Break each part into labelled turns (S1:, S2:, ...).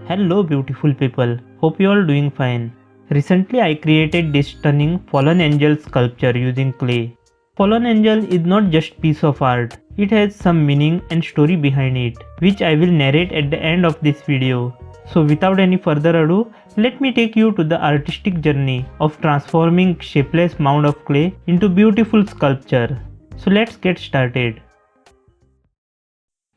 S1: Hello beautiful people, hope you all doing fine. Recently I created this stunning fallen angel sculpture using clay. Fallen angel is not just piece of art, it has some meaning and story behind it, which I will narrate at the end of this video. So without any further ado, let me take you to the artistic journey of transforming shapeless mound of clay into beautiful sculpture. So let's get started.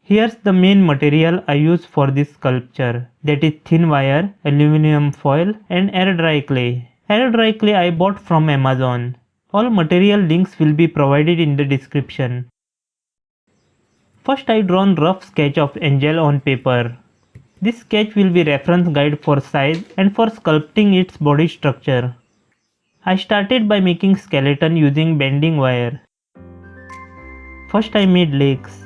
S1: Here's the main material I use for this sculpture, that is thin wire, aluminum foil and air dry clay. Air dry clay I bought from Amazon. All material links will be provided in the description. First I drawn rough sketch of angel on paper. This sketch will be reference guide for size and for sculpting its body structure. I started by making skeleton using bending wire. First I made legs.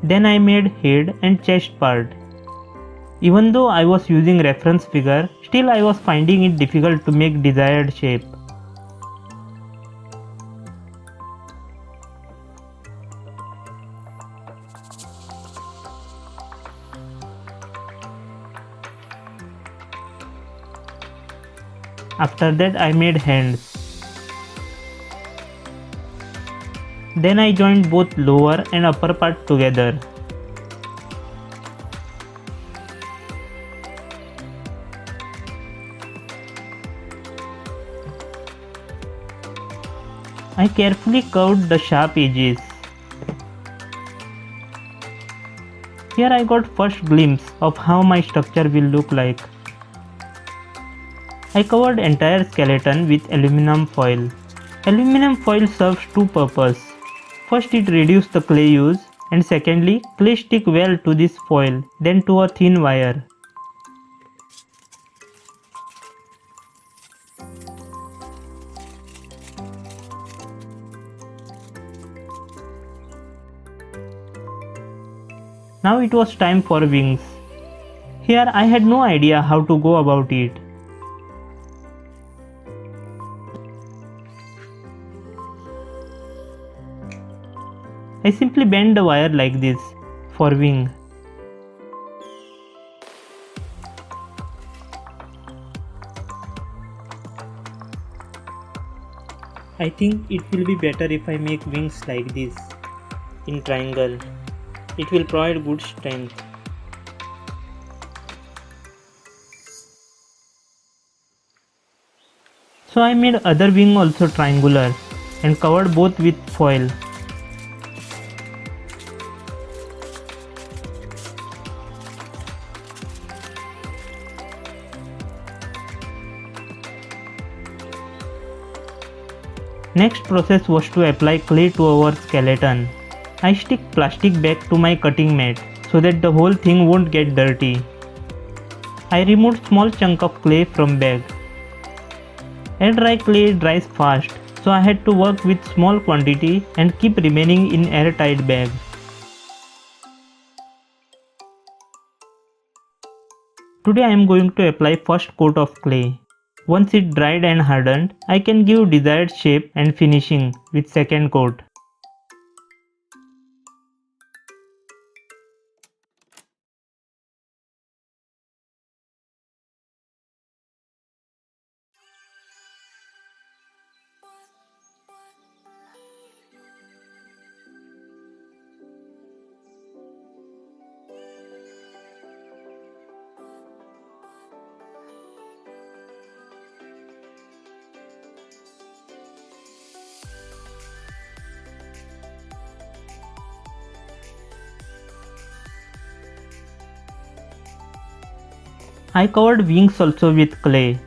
S1: Then I made head and chest part. Even though I was using reference figure, still I was finding it difficult to make desired shape. After that I made hands. Then I joined both lower and upper part together. I carefully curved the sharp edges. Here I got first glimpse of how my structure will look like. I covered entire skeleton with aluminum foil. Aluminum foil serves two purposes. First it reduces the clay use and secondly clay stick well to this foil than to a thin wire. Now it was time for wings. Here I had no idea how to go about it. I simply bend the wire like this for wing. I think it will be better if I make wings like this in triangle. It will provide good strength. So I made other wing also triangular and covered both with foil. Next process was to apply clay to our skeleton. I stick plastic bag to my cutting mat so that the whole thing won't get dirty. I removed small chunk of clay from bag. Air dry clay dries fast, so I had to work with small quantity and keep remaining in airtight bag. Today I am going to apply first coat of clay. Once it dried and hardened, I can give desired shape and finishing with second coat. I covered wings also with clay.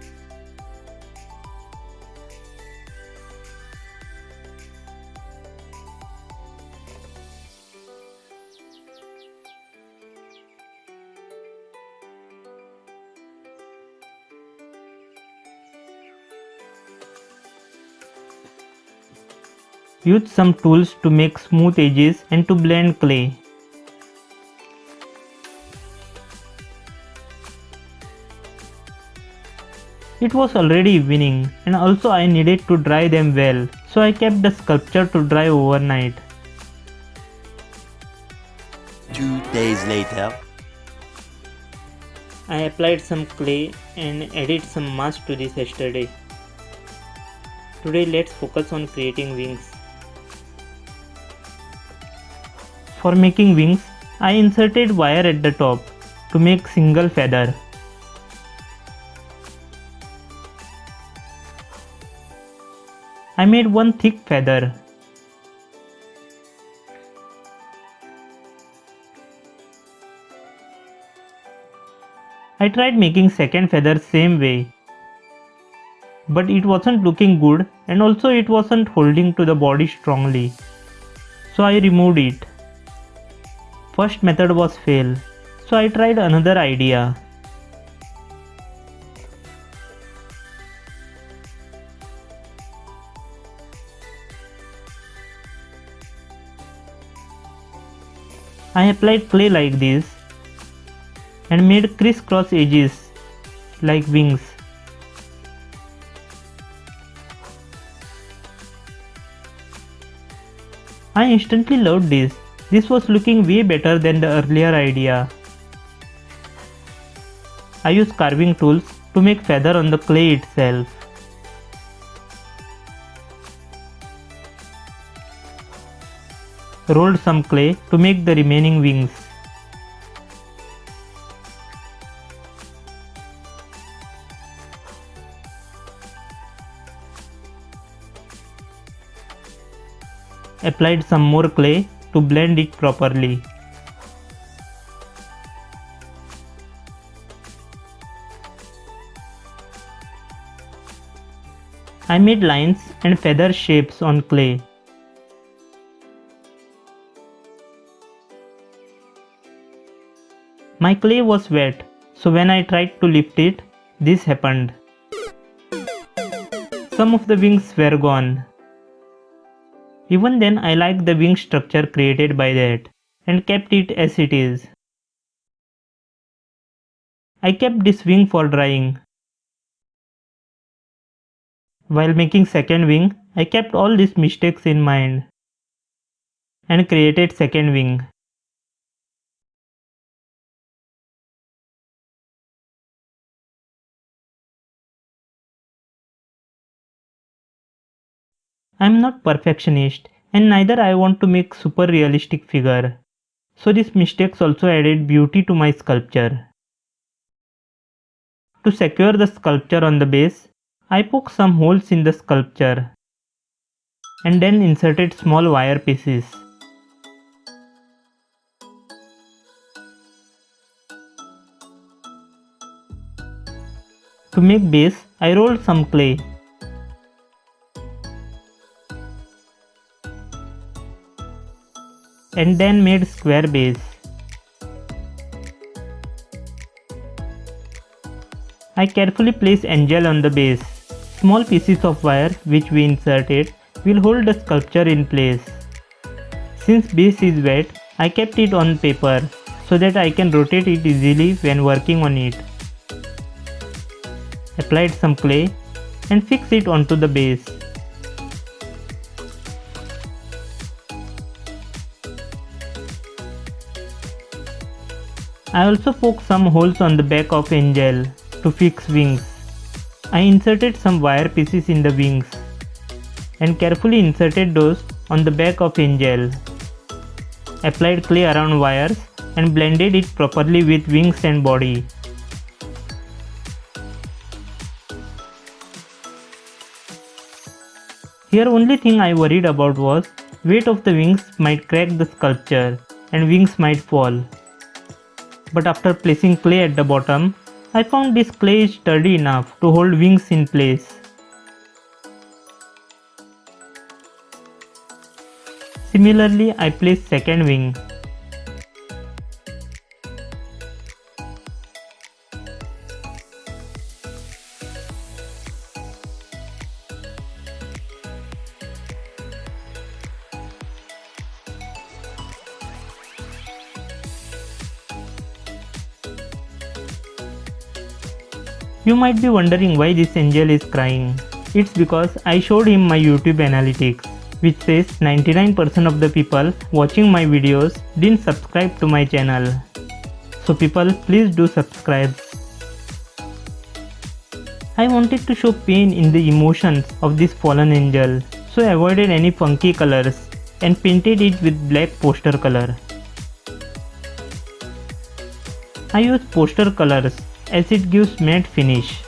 S1: Use some tools to make smooth edges and to blend clay. It was already evening and also I needed to dry them well, so I kept the sculpture to dry overnight.
S2: 2 days later.
S1: I applied some clay and added some mask to this yesterday. Today let's focus on creating wings. For making wings, I inserted wire at the top to make single feather. I made one thick feather. I tried making second feather same way, but it wasn't looking good and also it wasn't holding to the body strongly. So I removed it. First method was fail, so I tried another idea. I applied clay like this and made crisscross edges like wings. I instantly loved this. This was looking way better than the earlier idea. I used carving tools to make feather on the clay itself. Rolled some clay to make the remaining wings. Applied some more clay to blend it properly. I made lines and feather shapes on clay. My clay was wet, so when I tried to lift it, this happened. Some of the wings were gone. Even then I liked the wing structure created by that and kept it as it is. I kept this wing for drying. While making second wing, I kept all these mistakes in mind and created second wing. I am not perfectionist and neither I want to make super realistic figure. So these mistakes also added beauty to my sculpture. To secure the sculpture on the base, I poked some holes in the sculpture and then inserted small wire pieces. To make base, I rolled some clay. And then made square base. I carefully place angel on the base. Small pieces of wire which we inserted will hold the sculpture in place. Since base is wet, I kept it on paper so that I can rotate it easily when working on it. Applied some clay and fixed it onto the base. I also poked some holes on the back of angel to fix wings. I inserted some wire pieces in the wings and carefully inserted those on the back of angel. Applied clay around wires and blended it properly with wings and body. Here only thing I worried about was weight of the wings might crack the sculpture and wings might fall. But after placing clay at the bottom, I found this clay is sturdy enough to hold wings in place. Similarly, I placed second wing. You might be wondering why this angel is crying. It's because I showed him my YouTube analytics, which says 99% of the people watching my videos didn't subscribe to my channel. So people, please do subscribe. I wanted to show pain in the emotions of this fallen angel, so I avoided any funky colors and painted it with black poster color. I use poster colors as it gives matte finish.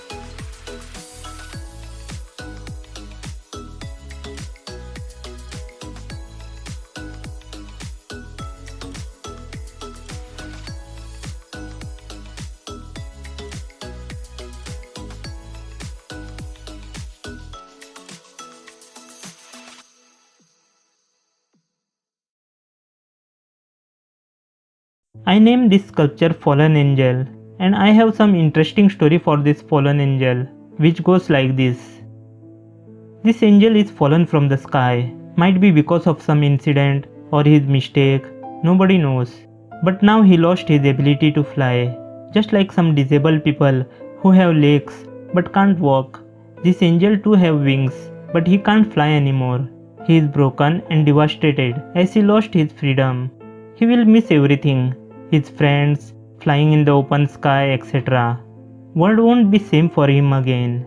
S1: I named this sculpture Fallen Angel, and I have some interesting story for this fallen angel, which goes like this. This angel is fallen from the sky, might be because of some incident or his mistake, nobody knows. But now he lost his ability to fly, just like some disabled people who have legs but can't walk. This angel too have wings, but he can't fly anymore. He is broken and devastated as he lost his freedom. He will miss everything, his friends, flying in the open sky, etc. World won't be same for him again.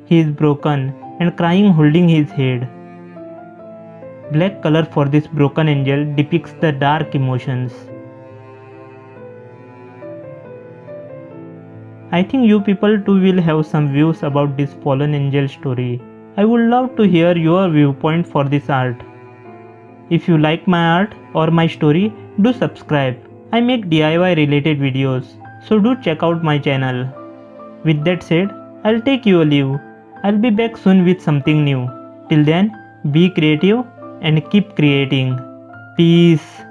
S1: He is broken and crying holding his head. Black color for this broken angel depicts the dark emotions. I think you people too will have some views about this fallen angel story. I would love to hear your viewpoint for this art. If you like my art or my story, do subscribe. I make DIY related videos, so do check out my channel. With that said, I'll take you a leave. I'll be back soon with something new. Till then, be creative and keep creating. Peace.